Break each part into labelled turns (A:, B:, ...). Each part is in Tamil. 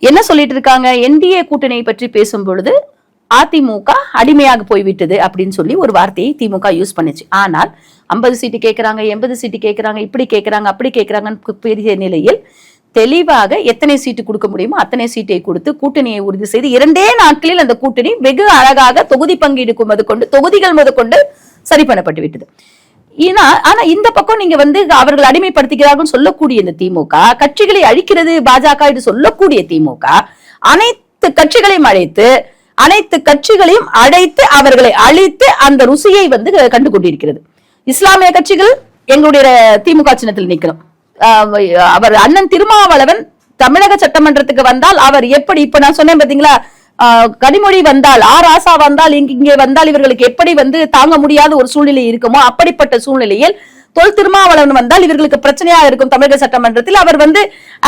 A: என்ன சொல்லிட்டு இருக்காங்க, என்டிஏ கூட்டணியை பற்றி பேசும் பொழுது அதிமுக அடிமையாக போய்விட்டது அப்படின்னு சொல்லி ஒரு வார்த்தையை திமுக யூஸ் பண்ணுச்சு. ஆனால் 50 சீட்டு கேட்கிறாங்க, 80 சீட்டு கேட்கிறாங்க, இப்படி கேட்கிறாங்க, அப்படி கேட்கிறாங்கன்னு பெரிய நிலையில் தெளிவாக எத்தனை சீட்டு கொடுக்க முடியுமோ அத்தனை சீட்டை கொடுத்து கூட்டணியை உறுதி செய்து 2 நாட்களில் அந்த கூட்டணி வெகு அழகாக தொகுதி பங்கீடு முதற்கொண்டு தொகுதிகள் முதற்கொண்டு சரி பண்ணப்பட்டு விட்டது. ஆனா இந்த பக்கம் நீங்க அவர்கள் அடிமைப்படுத்துகிறார்கள் சொல்லக்கூடிய இந்த திமுக, கட்சிகளை அழிக்கிறது பாஜக இது சொல்லக்கூடிய திமுக, அனைத்து கட்சிகளையும் அழைத்து அவர்களை அழித்து அந்த ருசியை கண்டு கொண்டிருக்கிறது. இஸ்லாமிய கட்சிகள் எங்களுடைய திமுக சின்னத்தில் நிக்கணும். அவர் அண்ணன் திருமாவளவன் தமிழக சட்டமன்றத்துக்கு வந்தால் அவர் எப்படி, இப்ப நான் சொன்னேன் பாத்தீங்களா, கனிமொழி வந்தால், ராசா வந்தால், இங்கே வந்தால் இவர்களுக்கு எப்படி தாங்க முடியாத ஒரு சூழ்நிலை இருக்குமோ அப்படிப்பட்ட சூழ்நிலையில் தொல் திருமாவளவன் வந்தால் இவர்களுக்கு பிரச்சனையா இருக்கும். தமிழக சட்டமன்றத்தில் அவர்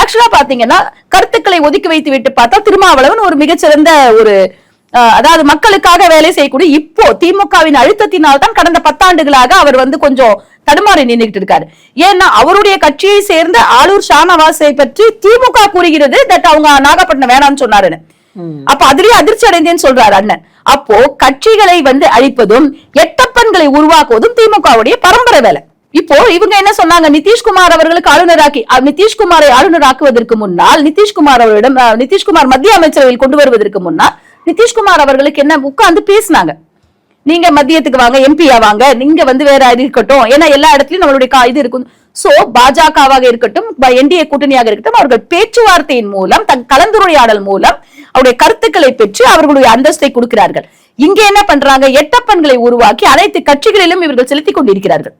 A: ஆக்சுவலா பாத்தீங்கன்னா கருத்துக்களை ஒதுக்கி வைத்து விட்டு பார்த்தா திருமாவளவன் ஒரு மிகச்சிறந்த ஒரு அதாவது மக்களுக்காக வேலை செய்யக்கூடிய, இப்போ திமுகவின் அழுத்தத்தினால் தான் கடந்த 10 ஆண்டுகளாக அவர் கொஞ்சம் தடுமாறி நின்றுட்டு இருக்காரு. ஏன்னா அவருடைய கட்சியை சேர்ந்த ஆளூர் ஷானவாஸை பற்றி திமுக கூறுகிறது தட் அவங்க நாகப்பட்டினம் வேணாம்னு சொன்னாருன்னு. அப்ப அதுலயே அதிர்ச்சி அடைந்தேன்னு சொல்றாரு அண்ணன். அப்போ கட்சிகளை அழிப்பதும் எட்டப்பன்களை உருவாக்குவதும் திமுகவுடைய பரம்பரை வேலை. இப்போ இவங்க என்ன சொன்னாங்க, நிதிஷ்குமார் அவர்களுக்கு நிதிஷ்குமாரை ஆளுநராக்குவதற்கு முன்னால், நிதிஷ்குமார் மத்திய அமைச்சரவையில் கொண்டு வருவதற்கு முன்னால் நிதிஷ்குமார் அவர்களுக்கு என்ன உட்கார்ந்து பேசினாங்க, நீங்க மத்தியத்துக்கு வாங்க, எம்பியா வாங்க, நீங்க வேற இருக்கட்டும், ஏன்னா எல்லா இடத்துலயும் நம்மளுடைய இது இருக்கும். சோ பாஜகவாக இருக்கட்டும், என்டிஏ கூட்டணியாக இருக்கட்டும், அவர்கள் பேச்சுவார்த்தையின் மூலம், கலந்துரையாடல் மூலம் அவருடைய கருத்துக்களை பெற்று அவர்களுடைய அந்தஸ்தை கொடுக்கிறார்கள். இங்க என்ன பண்றாங்க, எட்டப்பன்களை உருவாக்கி அனைத்து கட்சிகளிலும் இவர்கள் செலுத்திக் கொண்டிருக்கிறார்கள்.